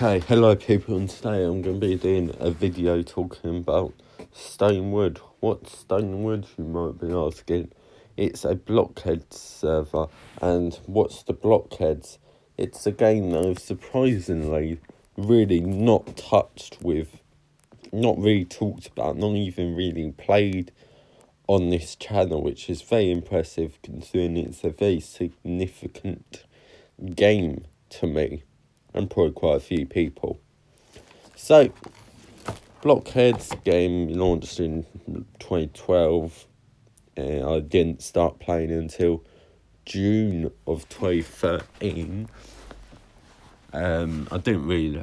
Okay, hello people, and today I'm going to be doing a video talking about Stonewood. What's Stonewood, you might be asking? It's a Blockheads server, and what's the Blockheads? It's a game that I've surprisingly really not touched with, not really talked about, not even really played on this channel, which is very impressive considering it's a very significant game to me and probably quite a few people. So, Blockheads game launched in 2012. I didn't start playing until June of 2013. I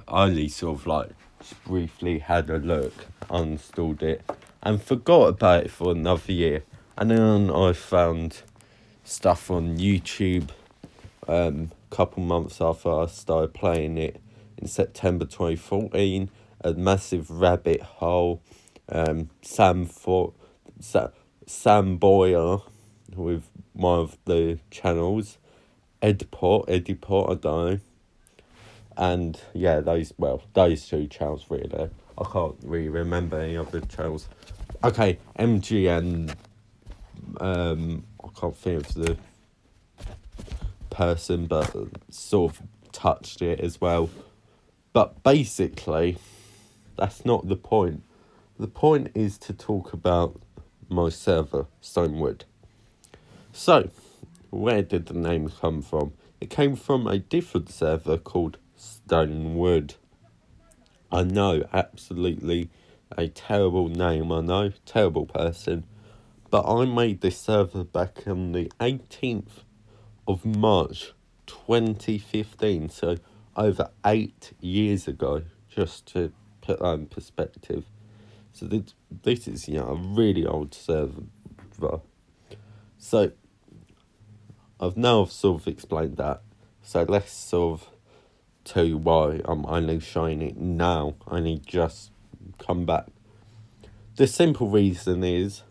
only sort of like just briefly had a look, uninstalled it, and forgot about it for another year. And then I found stuff on YouTube couple months after I started playing it in September 2014, a massive rabbit hole. Sam Boyer with one of the channels, Ediport, I don't know. And yeah, those two channels really. I can't really remember any other channels. Okay, MGN. I can't think of the person, but sort of touched it as well. But basically, that's not the point. The point is to talk about my server, Stonewood. So, where did the name come from? It came from a different server called Stonewood. I know, absolutely a terrible name, I know, terrible person. But I made this server back on the 18th of March 2015, so over 8 years ago, just to put that in perspective. So this is, a really old server. So I've now sort of explained that. So let's sort of tell you why I'm only showing it now. I only just come back. The simple reason is,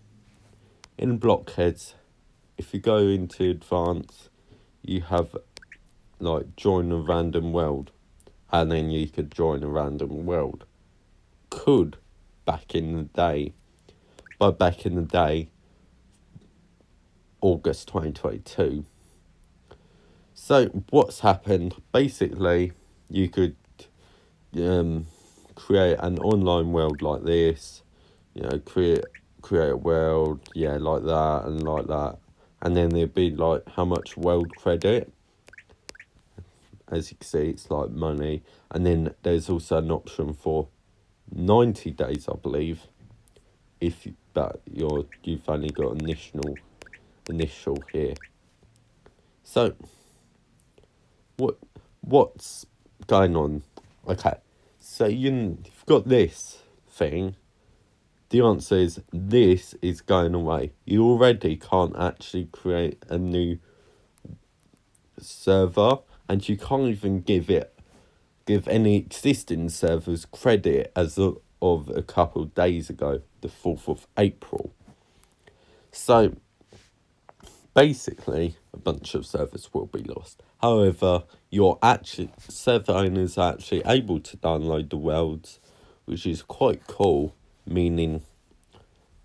in Blockheads, if you go into advanced, you have like join a random world, and then you could join a random world. Back in the day, August 2022. So what's happened? Basically, you could create an online world like this. Create a world, like that and like that, and then there'd be like how much world credit. As you can see, it's like money, and then there's also an option for 90 days, I believe, you've only got initial here. So what's going on? Okay, so you've got this thing. The answer is this is going away. You already can't actually create a new server, and you can't even give any existing servers credit as of a couple of days ago, the 4th of April. So basically, a bunch of servers will be lost. However, server owners are actually able to download the worlds, which is quite cool, meaning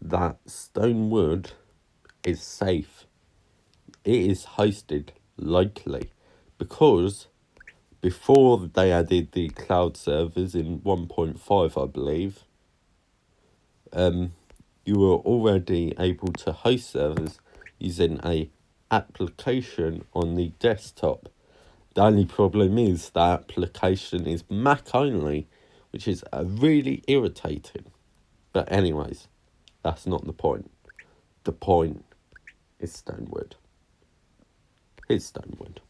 that Stonewood is safe. It is hosted locally, because before they added the cloud servers in 1.5, I believe, you were already able to host servers using a application on the desktop. The only problem is that application is Mac only, which is really irritating. But anyways, that's not the point. The point is Stonewood. Here's Stonewood.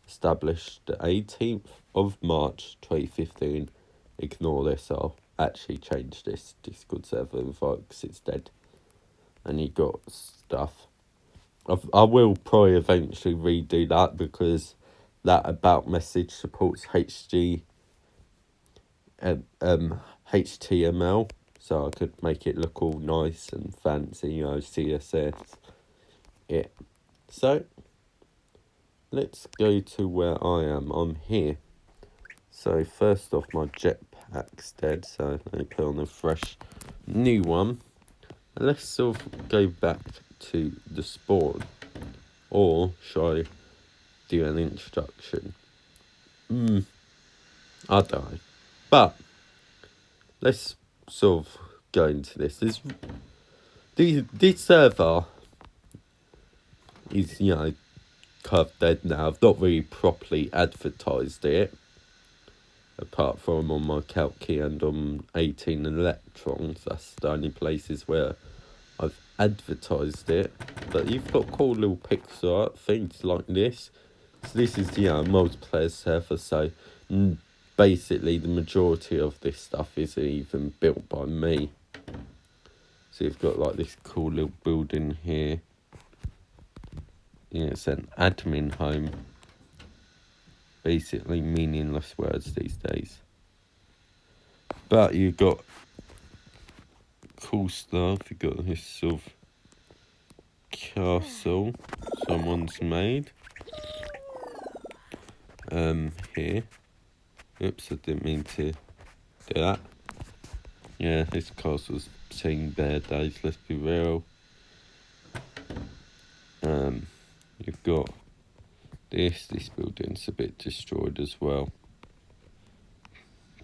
Established the 18th of March 2015. Ignore this, I'll actually change this Discord server invite because it's dead. And you got stuff. I will probably eventually redo that, because that about message supports HTML, so I could make it look all nice and fancy, CSS. Yeah. So let's go to where I am. I'm here. So first off, my jetpack's dead, so let me put on a fresh new one. Let's sort of go back to the spawn, or should I do an introduction? I don't know, but let's sort of go into this. This server is, kind of dead now. I've not really properly advertised it, apart from on my Kalki and on 18 Electrons. That's the only places where I've advertised it. But you've got cool little pixel art, things like this. So this is the multiplayer server, so basically the majority of this stuff isn't even built by me. So you've got like this cool little building here. It's an admin home. Basically meaningless words these days. But you've got cool stuff. You've got this sort of castle someone's made. Here. Oops, I didn't mean to do that. Yeah, this castle's seen bad days, let's be real. You've got this building's a bit destroyed as well.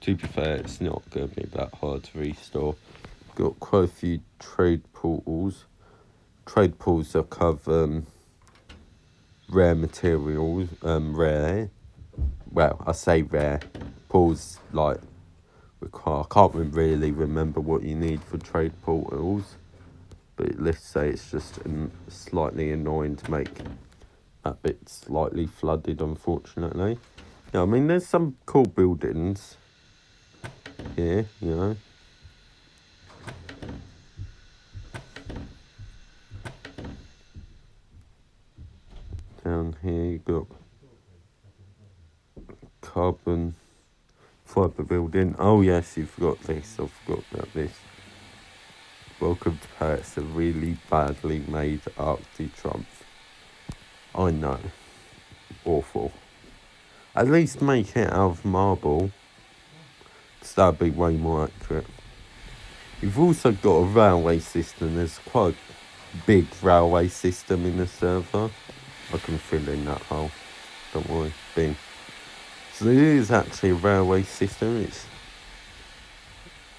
To be fair, it's not going to be that hard to restore. Got quite a few trade portals. Trade portals are cover rare materials. Rare. Well, I say rare. Portals like require. I can't really remember what you need for trade portals, but let's say it's just slightly annoying to make that bit slightly flooded, unfortunately. Yeah, I mean, there's some cool buildings here, Down here you got carbon fibre building. Oh yes, you forgot this. I forgot about this. Welcome to Paris, a really badly made Arc de Triomphe. I know. Awful. At least make it out of marble, because that'd be way more accurate. You've also got a railway system. There's quite a big railway system in the server. I can fill in that hole. Don't worry. Bing. So it is actually a railway system. It's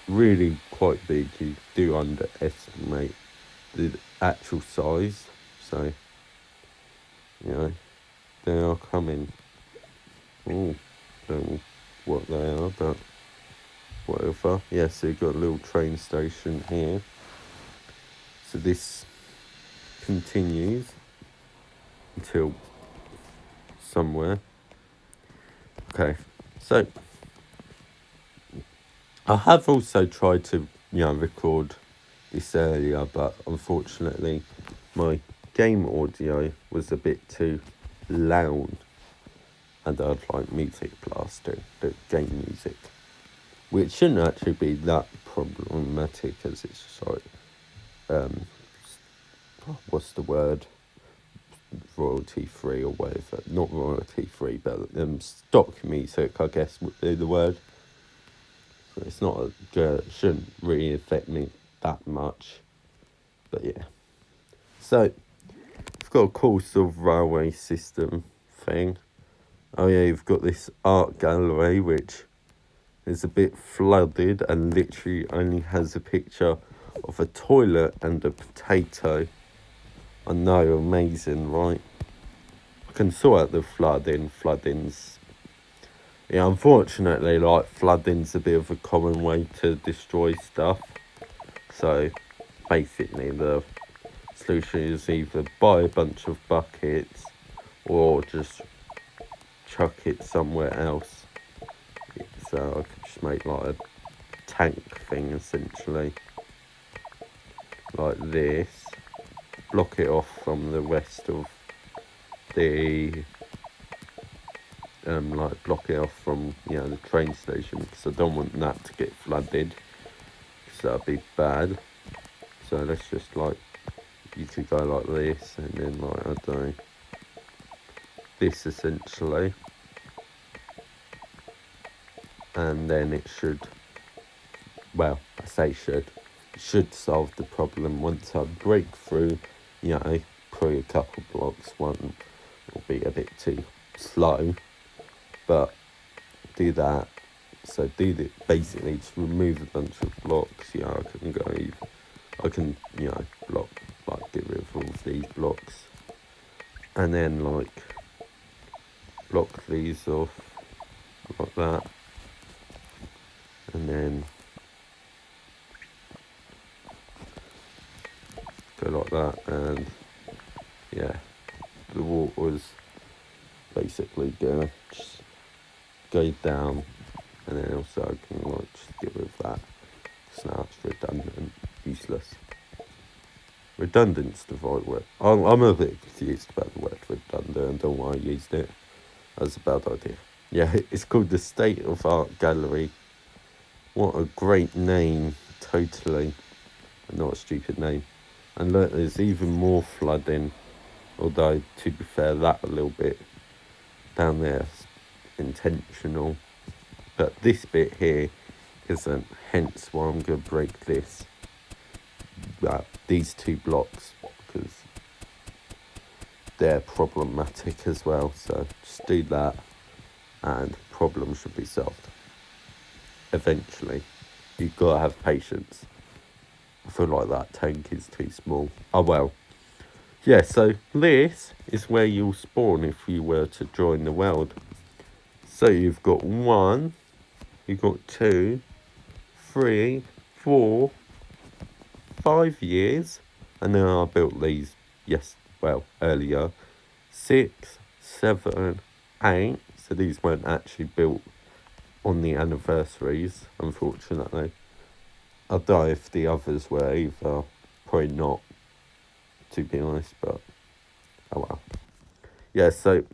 really quite big. You do underestimate the actual size. So, they are coming. Oh, don't know what they are, but whatever. Yeah, so you've got a little train station here. So this continues until somewhere. Okay, so I have also tried to, record this earlier, but unfortunately my game audio was a bit too loud, and I'd like music blasting, the game music, which shouldn't actually be that problematic, as it's just like, what's the word? Royalty free or whatever. Not royalty free, but stock music, I guess, would be the word. So it's not shouldn't really affect me that much. But yeah. So you've got a cool sort of railway system thing. Oh yeah, you've got this art gallery which is a bit flooded and literally only has a picture of a toilet and a potato. I know, amazing, right? I can sort out the floodings. Yeah, unfortunately, like, flooding's a bit of a common way to destroy stuff. So, basically, the solution is either buy a bunch of buckets or just chuck it somewhere else. So, I could just make, like, a tank thing, essentially. Like this. Block it off from the rest of the block it off from the train station, because I don't want that to get flooded, because that'd be bad. So let's just you could go like this, and then I don't know, this essentially. and then it should, well, I say should, it should solve the problem. Once I break through, probably a couple blocks, one will be a bit too slow, but do that. So basically just remove a bunch of blocks. I can block, like get rid of all of these blocks, and then like block these off like that, and then go like that, and yeah, the water's basically gonna just go down, and then also I can like just get rid of that. So now it's redundant, useless. Redundant's the right word. I'm a bit confused about the word redundant, and don't know why I used it. That's a bad idea. Yeah, it's called the State of Art Gallery. What a great name, totally. Not a stupid name. And look, there's even more flooding. Although, to be fair, that a little bit down there is intentional. But this bit here isn't, hence why I'm going to break this. These two blocks, because they're problematic as well. So just do that, and the problem should be solved. Eventually. You've got to have patience. I feel like that tank is too small. Oh well. Yeah, so this is where you'll spawn if you were to join the world. So you've got 1, you've got 2, 3, 4, 5 years. And then I built these, earlier. 6, 7, 8. So these weren't actually built on the anniversaries, unfortunately. I don't know if the others were either. Probably not, to be honest, but oh well. Yeah, so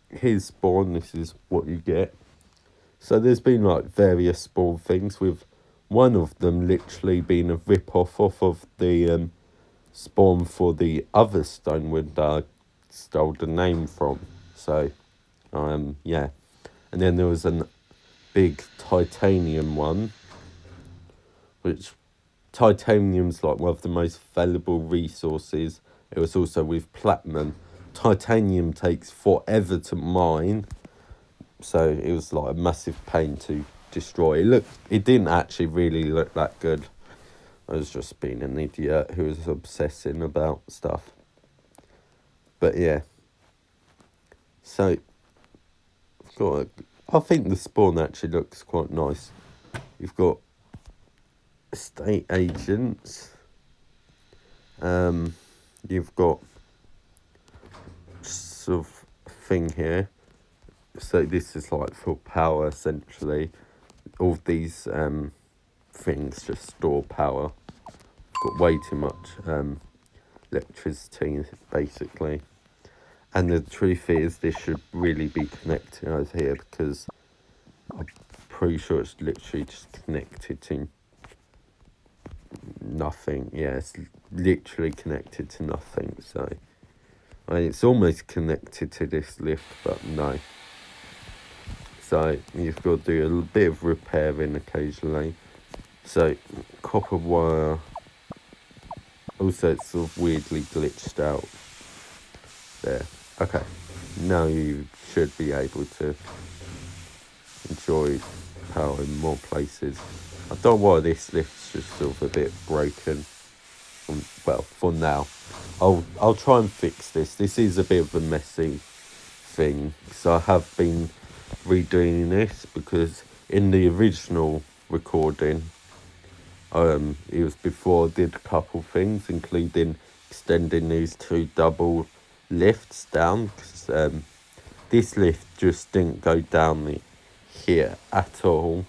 here's spawn. This is what you get. So there's been like various spawn things, with one of them literally being a rip-off of the spawn for the other Stonewood that I stole the name from. So, yeah. And then there was a big titanium one, which titanium's like one of the most valuable resources. It was also with platinum. Titanium takes forever to mine, so it was like a massive pain to destroy. It didn't actually really look that good. I was just being an idiot who was obsessing about stuff. But yeah. So I think the spawn actually looks quite nice. You've got estate agents. You've got sort of thing here. So this is like for power, essentially. All of these things just store power. Got way too much electricity, basically. And the truth is, this should really be connected over here, because I'm pretty sure it's literally just connected to nothing. Yeah, it's literally connected to nothing. So, I mean, it's almost connected to this lift, but no. So you've got to do a bit of repairing occasionally. So copper wire. Also, it's sort of weirdly glitched out there. Okay, now you should be able to enjoy power in more places. I don't know why this lift's just sort of a bit broken. Well, for now. I'll try and fix this. This is a bit of a messy thing, so I have been redoing this, because in the original recording, it was before I did a couple things, including extending these 2 double lifts down, because this lift just didn't go down here at all,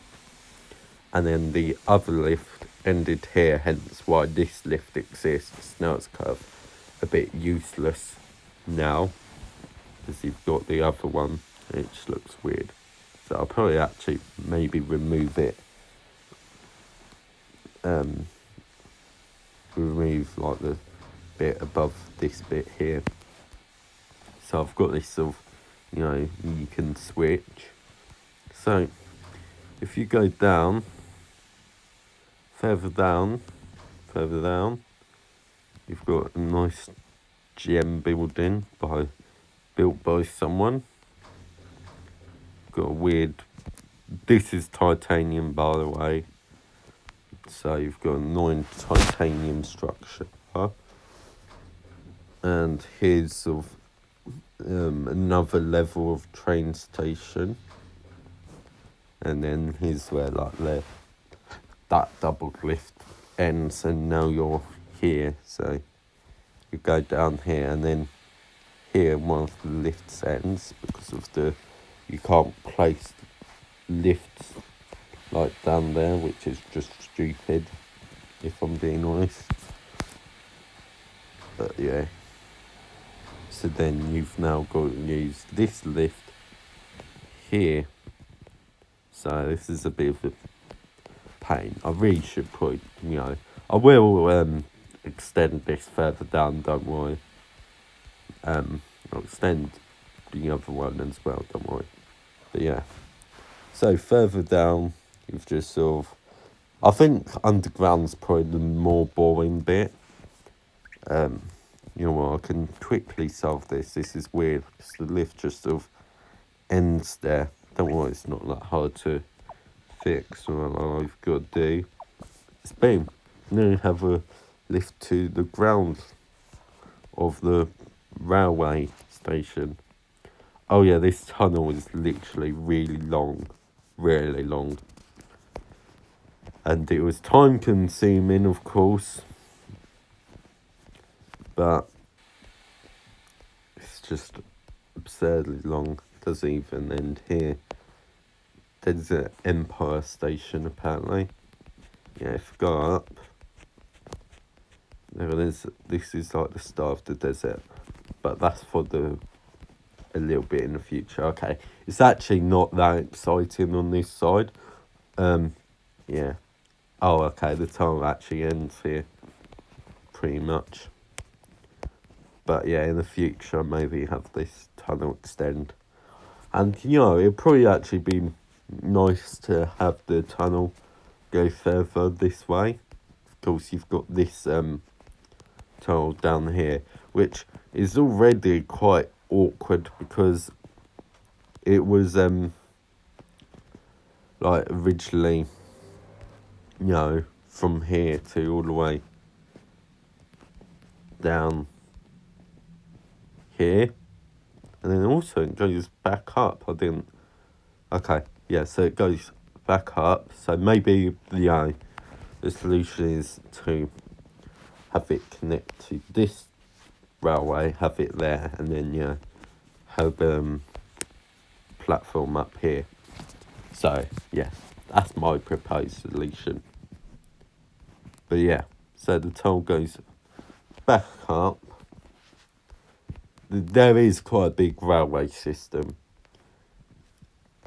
and then the other lift ended here, hence why this lift exists. Now it's kind of a bit useless now, because you've got the other one. It just looks weird. So I'll probably actually maybe remove it. Remove like the bit above this bit here. So I've got this sort of, you can switch. So if you go down, further down, you've got a nice gem building built by someone. Got a weird. This is titanium, by the way. So you've got a 9 titanium structure, and here's sort of another level of train station, and then here's where like that double lift ends, and now you're here. So you go down here, and then here one of the lifts ends because of you can't place lifts like down there, which is just stupid, if I'm being honest. But yeah. So then you've now got to use this lift here. So this is a bit of a pain. I really should put, I will extend this further down, don't worry. I'll extend the other one as well, don't worry. But yeah. So further down, you've just sort of, I think underground's probably the more boring bit. You know what, I can quickly solve this. This is weird because the lift just sort of ends there. Don't worry, it's not that hard to fix. All I've got to do is boom. Now you have a lift to the ground of the railway station. Oh yeah, this tunnel is literally really long. And it was time consuming, of course. But it's just absurdly long. It doesn't even end here. There's an Empire Station, apparently. Yeah, if you go up, this is like the start of the desert. But that's for a little bit in the future. Okay, it's actually not that exciting on this side. Yeah. Oh, okay, the tunnel actually ends here. Pretty much. But yeah, in the future, maybe have this tunnel extend. And, it'd probably actually be nice to have the tunnel go further this way. Of course, you've got this tunnel down here, which is already quite awkward because it was, like, originally, from here to all the way down here, and then also it goes back up. Okay, yeah, so it goes back up, so maybe the solution is to have it connect to this railway, have it there, and then have platform up here. So yeah, that's my proposed solution. But yeah, so the tunnel goes back up. There is quite a big railway system.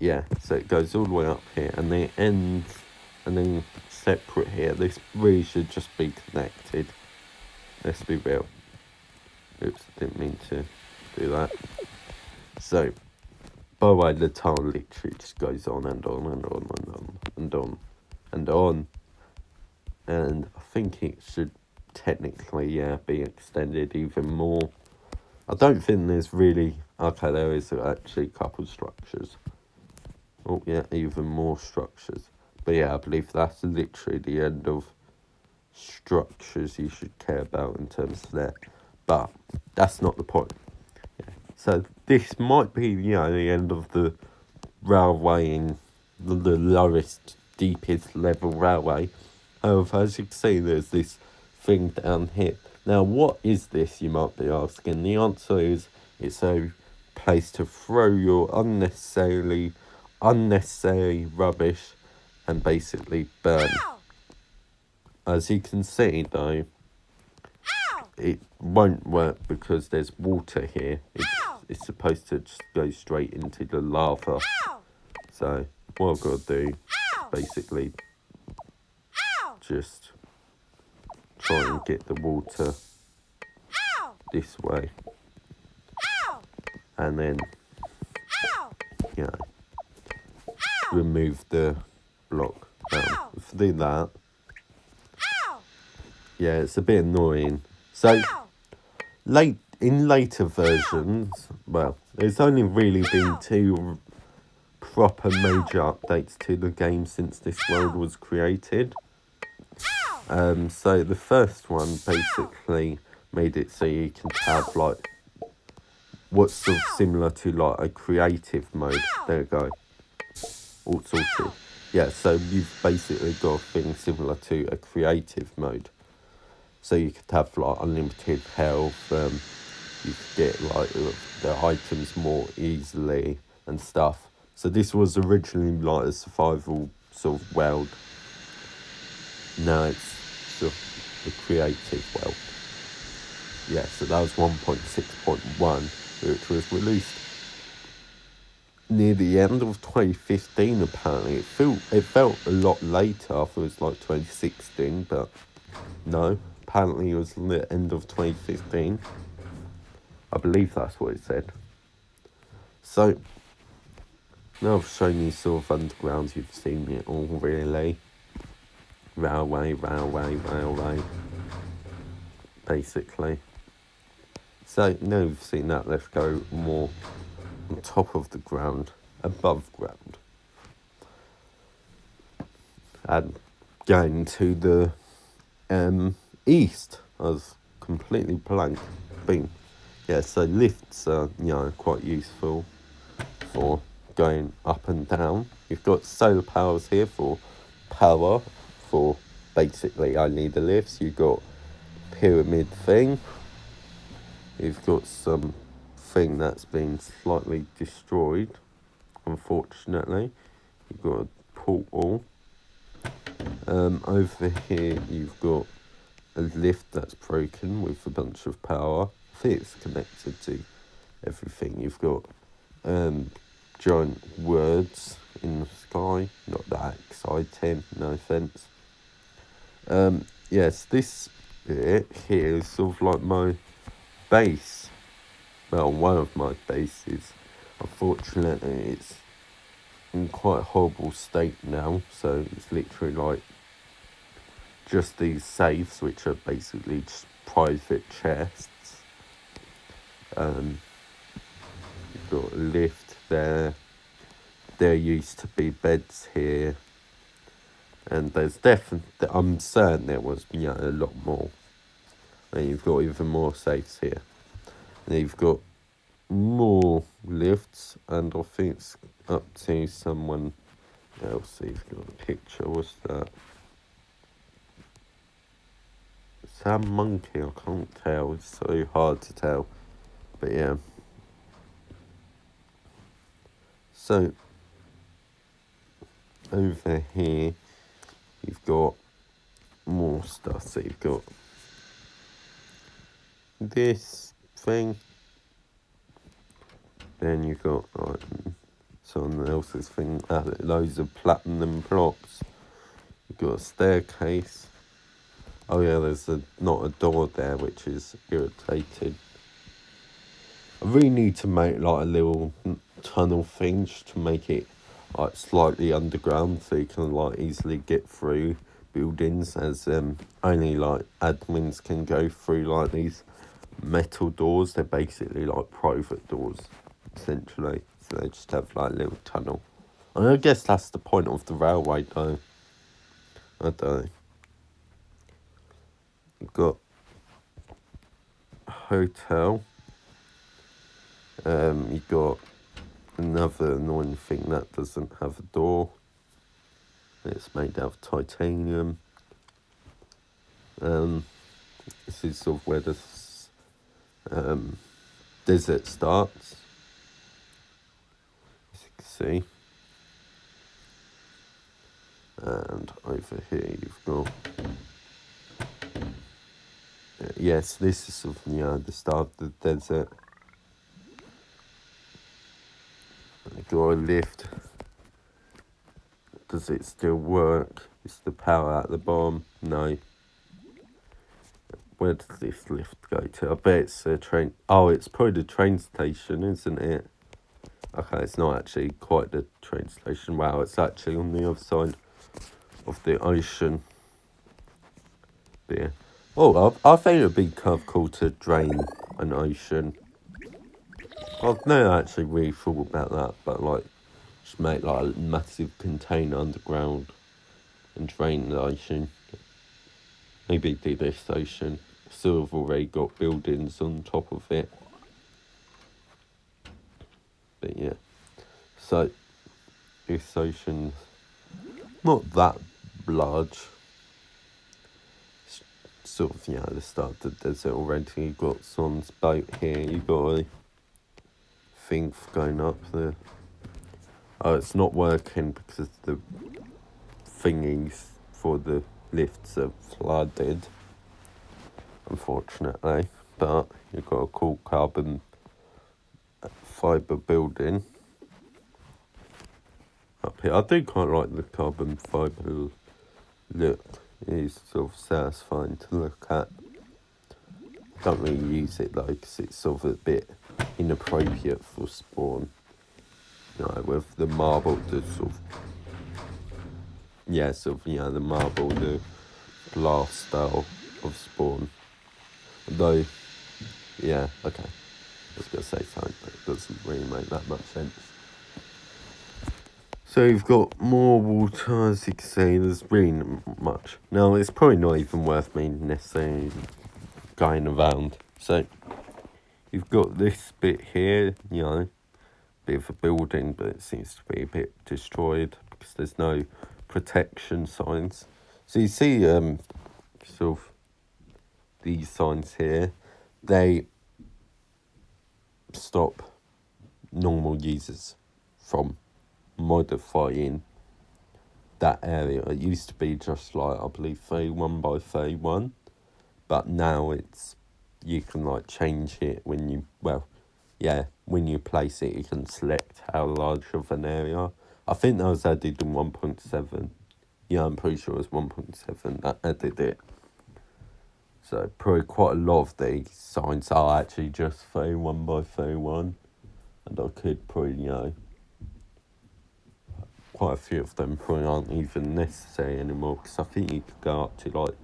Yeah, so it goes all the way up here, and then it ends, and then separate here. This really should just be connected. Let's be real. Oops, didn't mean to do that. So, by the way, the tunnel literally just goes on and on and on and on and on and on. And I think it should technically, be extended even more. I don't think there's really... Okay, there is actually a couple structures. Oh, yeah, even more structures. But yeah, I believe that's literally the end of structures you should care about in terms of that. But that's not the point. Yeah. So this might be, the end of the railwaying, the lowest, deepest level railway. However, as you can see, there's this thing down here. Now, what is this, you might be asking? The answer is it's a place to throw your unnecessary rubbish and basically burn. Ow! As you can see, though, ow! It won't work because there's water here. It's supposed to just go straight into the lava. Ow! So what I've got to do, ow! Basically, ow! Just try and get the water this way, and then remove the block. If I do that, yeah, it's a bit annoying. So, in later versions, well, there's only really been 2 proper major updates to the game since this world was created. So the first one basically made it so you can have like what's sort of similar to like a creative mode. There you go. All sorted. Yeah, so you've basically got a thing similar to a creative mode. So you could have like unlimited health, you could get like the items more easily and stuff. So this was originally like a survival sort of world. Now it's sort of the creative world. Yeah, so that was 1.6.1, which was released near the end of 2015 apparently. It felt a lot later. I thought it was like 2016, but no. Apparently it was the end of 2015. I believe that's what it said. So, now I've shown you sort of underground, you've seen it all really. Railway, basically. So, now you've seen that, let's go more on top of the ground, above ground. And going to the east, I was completely blank. Boom. Yeah, so lifts are, quite useful for going up and down. You've got solar powers here for power, for basically only the lifts. You've got pyramid thing. You've got some thing that's been slightly destroyed, unfortunately. You've got a portal. Over here you've got a lift that's broken with a bunch of power. I think it's connected to everything. You've got giant words in the sky. Not that exciting, no offence. Yes, this bit here is sort of like my base. Well, one of my bases. Unfortunately, it's in quite a horrible state now, so it's literally like just these safes, which are basically just private chests. You've got a lift there. There used to be beds here, and there's definitely, I'm certain there was, a lot more. And you've got even more safes here. And you've got more lifts, and I think it's up to someone else. You've got a picture. What's that? Is that a monkey? I can't tell. It's so hard to tell. But yeah. So over here you've got more stuff. So you've got this thing. Then you've got like someone else's thing. Loads of platinum blocks. You've got a staircase. Oh yeah, there's not a door there, which is irritating. I really need to make like a little tunnel thing just to make it like slightly underground, so you can like easily get through buildings, as only like admins can go through like these metal doors. They're basically like private doors, essentially. So they just have like a little tunnel. And I guess that's the point of the railway, though. I don't know. You've got a hotel. You've got another annoying thing that doesn't have a door. It's made out of titanium. This is sort of where the desert starts, as you can see. And over here you've got yes, this is sort of the start of the desert. You've got a lift. Does it still work? Is the power at the bottom? No. Where does this lift go to? I bet it's a train. Oh, it's probably the train station, isn't it? Okay, it's not actually quite the train station. Wow, it's actually on the other side. of the ocean. But yeah. Oh, I think it'd be kind of cool to drain an ocean. I've never actually really thought about that, but like, just make like a massive container underground and drain the ocean. Maybe do this ocean. Still have already got buildings on top of it. But yeah. So, this ocean's not that large. It's sort of, the start of the desert already. You've got Son's boat here. You've got a thing going up there. Oh, it's not working because the thingies for the lifts are flooded, unfortunately. But you've got a cool carbon fibre building up here. I do quite like the carbon fibre look. It's sort of satisfying to look at. Don't really use it though, because it's sort of a bit inappropriate for Spawn. With the marble, the sort of, the marble, the glass style of Spawn. Though, yeah, okay. I was going to say something, but it doesn't really make that much sense. So you've got more water, as you can see, there's really not much. Now, it's probably not even worth me necessarily going around. So, you've got this bit here, bit of a building, but it seems to be a bit destroyed because there's no protection signs. So you see, sort of these signs here, they stop normal users from modifying that area. It used to be just like, I believe, 31 by 31, but now you can like change it when you place it, you can select how large of an area. I think that was added in 1.7. Yeah, I'm pretty sure it was 1.7 that added it. So probably quite a lot of these signs are actually just 31 by 31, and I could probably, quite a few of them probably aren't even necessary anymore, because I think you could go up to like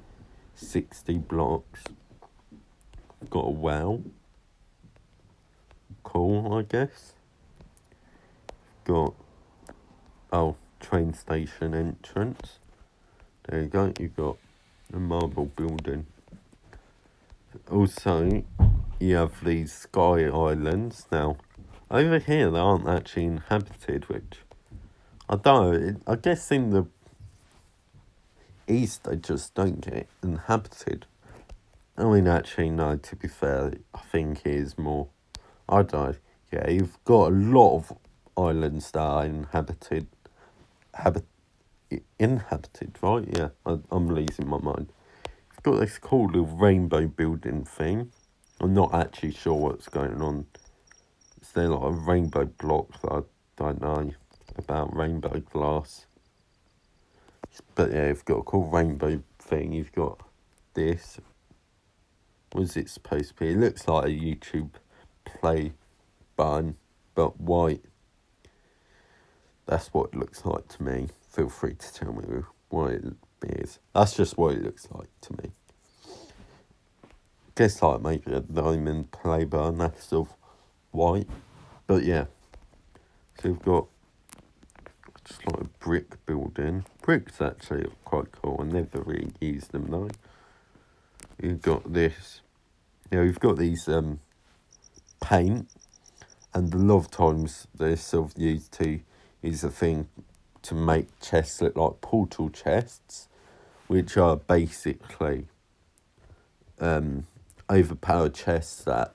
60 blocks. Got a well. Cool, I guess. Got, train station entrance. There you go, you've got a marble building. Also, you have these sky islands. Now, over here they aren't actually inhabited, which I don't know. I guess in the east they just don't get inhabited. I mean, actually, no, to be fair, I think it is more. I don't know. Yeah, you've got a lot of islands that are inhabited. Inhabited, right? Yeah, I'm losing my mind. You've got this cool little rainbow building thing. I'm not actually sure what's going on. Is there like a rainbow block that I don't know about, rainbow glass? But yeah, you've got a cool rainbow thing. You've got this. What is it supposed to be? It looks like a YouTube play button, but white. That's what it looks like to me. Feel free to tell me what it is. That's just what it looks like to me. Guess like maybe a diamond play button, that's sort of white. But yeah. So we've got just like a brick building. Bricks actually are quite cool. I never really used them though. You've got this. You've got these paint, and a lot of times they're sort of used to use a thing to make chests look like portal chests, which are basically overpowered chests that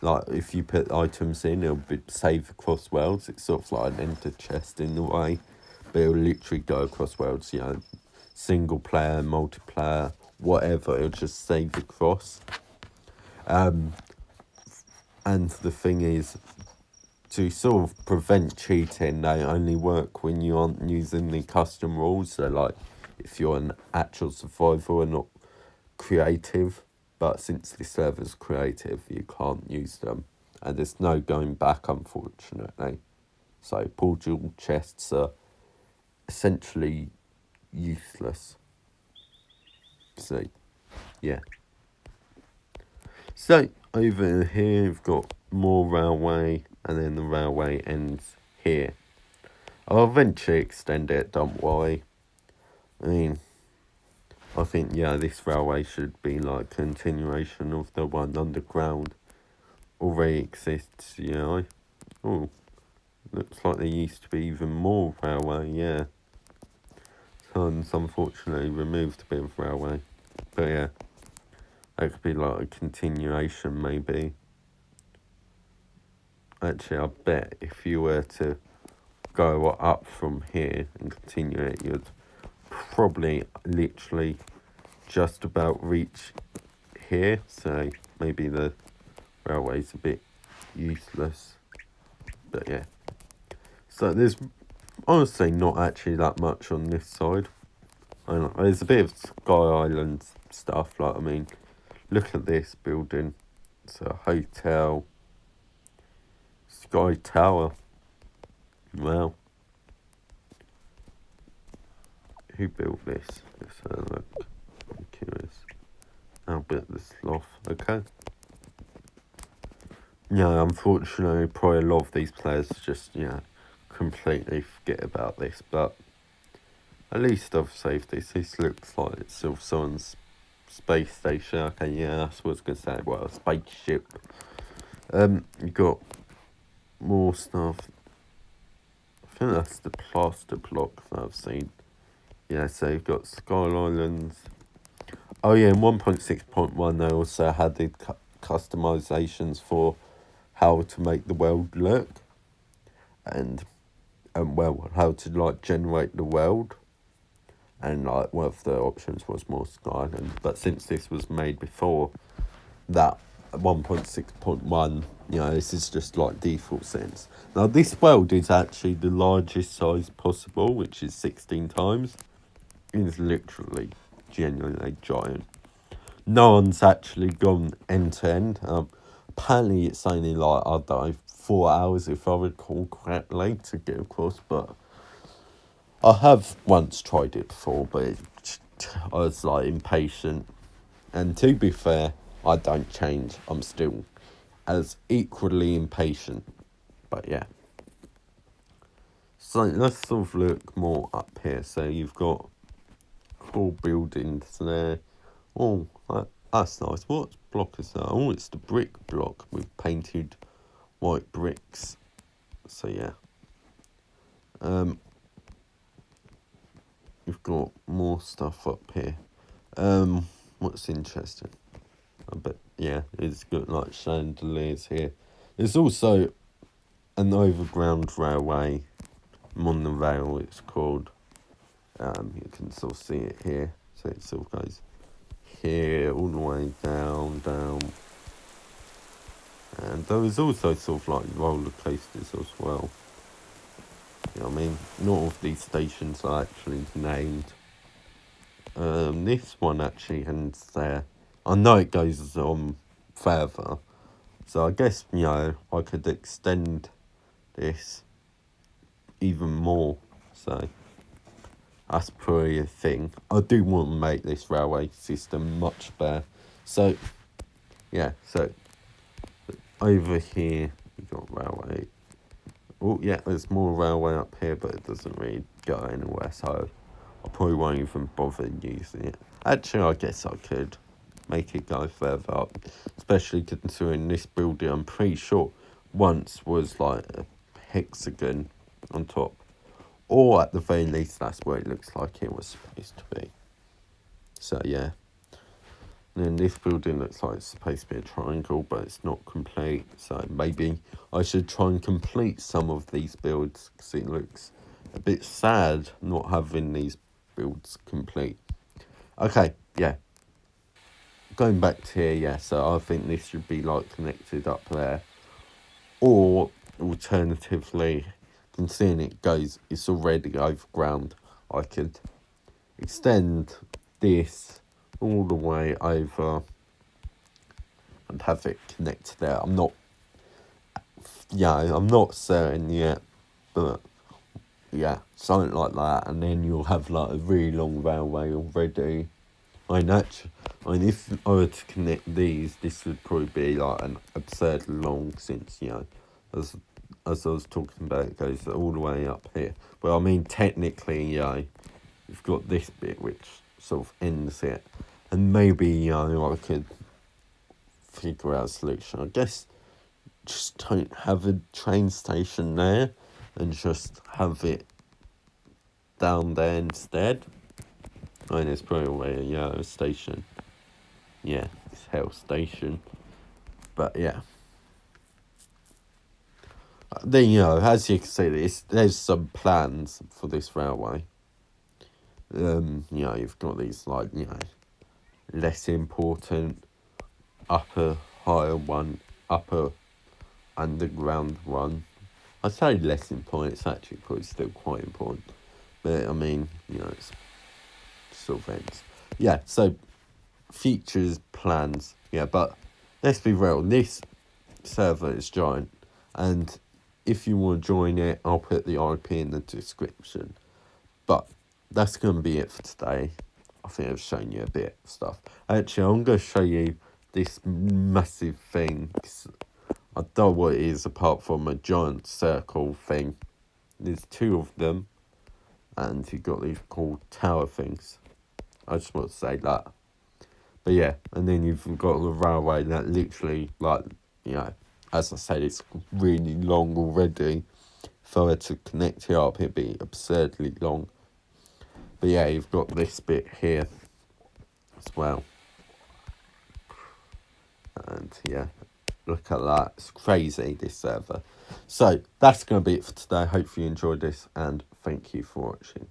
like if you put items in, it'll save across worlds. It's sort of like an ender chest in a way, but it'll literally go across worlds, single player, multiplayer, whatever, it'll just save across. And the thing is, to sort of prevent cheating, they only work when you aren't using the custom rules. So like, if you're an actual survivor and not creative, but since the server's creative, you can't use them. And there's no going back, unfortunately. So portal chests are essentially useless. So, yeah. So, over here we've got more railway, and then the railway ends here. I'll eventually extend it, don't worry. I mean, I think, yeah, this railway should be like a continuation of the one underground already exists, you know. Oh, looks like there used to be even more railway, yeah. Someone's unfortunately removed a bit of railway. But yeah, that could be like a continuation maybe. Actually, I bet if you were to go up from here and continue it, you'd probably literally just about reach here. So maybe the railway's a bit useless. But yeah. So there's honestly not actually that much on this side. I don't know, there's a bit of Sky Island stuff. Like, I mean, look at this building. It's a hotel. Sky Tower. Wow. Who built this? Let's have a look. I'm curious. Albert the Sloth. Okay. Yeah, unfortunately, probably a lot of these players just, completely forget about this. But at least I've saved this. This looks like it's still someone's space station. Okay, yeah, that's what I was going to say. Well, a spaceship. You got more stuff. I think that's the plaster blocks that I've seen. Yeah, so you've got Sky Islands. Oh yeah, in 1.6.1 they also had the customizations for how to make the world look. And well, how to like generate the world. And like one of the options was more Sky Island. But since this was made before that 1.6.1, this is just like default settings. Now this world is actually the largest size possible, which is 16 times. It is literally genuinely giant. No one's actually gone end to end. Apparently it's only like, I don't know, 4 hours if I recall correctly to get across, but I have once tried it before, but I was like impatient. And to be fair, I don't change. I'm still as equally impatient. But yeah. So let's sort of look more up here. So you've got cool buildings there. Oh, that's nice. What block is that? Oh, it's the brick block with painted white bricks. So yeah. You've got more stuff up here. What's interesting? I bet, yeah, it's got like chandeliers here. There's also an overground railway, monorail it's called. You can sort of see it here. So it sort of goes here all the way down. And there was also sort of like roller coasters as well. You know what I mean? Not all of these stations are actually named. This one actually ends there. I know it goes on further. So I guess, I could extend this even more. So that's probably a thing. I do want to make this railway system much better. So, yeah, so over here we got railway. Oh, yeah, there's more railway up here, but it doesn't really go anywhere, so I probably won't even bother using it. Actually, I guess I could make it go further up, especially considering this building, I'm pretty sure, once was like a hexagon on top. Or at the very least, that's where it looks like it was supposed to be. So, yeah. And then this building looks like it's supposed to be a triangle, but it's not complete. So maybe I should try and complete some of these builds, because it looks a bit sad not having these builds complete. Okay, yeah. Going back to here, yeah, so I think this should be like connected up there. Or alternatively, considering it's already overground, I could extend this all the way over and have it connect there. I'm not certain yet, but yeah, something like that, and then you'll have like a really long railway already. If I were to connect these, this would probably be like an absurdly long, since, as I was talking about, it goes all the way up here. But I mean, technically, you've got this bit which sort of ends it, and maybe, I could figure out a solution. I guess just don't have a train station there, and just have it down there instead. I mean, it's probably a station. Yeah, it's Hell Station. But yeah. Then, as you can see, there's some plans for this railway. You've got these, like, less important upper underground one. I'd say less important, it's actually probably still quite important. But, I mean, it's sort of ends. Yeah, so features, plans, but let's be real, this server is giant, and if you want to join it, I'll put the IP in the description. But that's going to be it for today. I think I've shown you a bit of stuff. Actually, I'm going to show you this massive thing. I don't know what it is apart from a giant circle thing. There's two of them, and you've got these cool tower things. I just want to say that. But yeah, and then you've got the railway that literally, like, as I said, it's really long already. If I were to connect it up, it'd be absurdly long. But yeah, you've got this bit here as well. And yeah, look at that. It's crazy, this server. So that's going to be it for today. Hope you enjoyed this, and thank you for watching.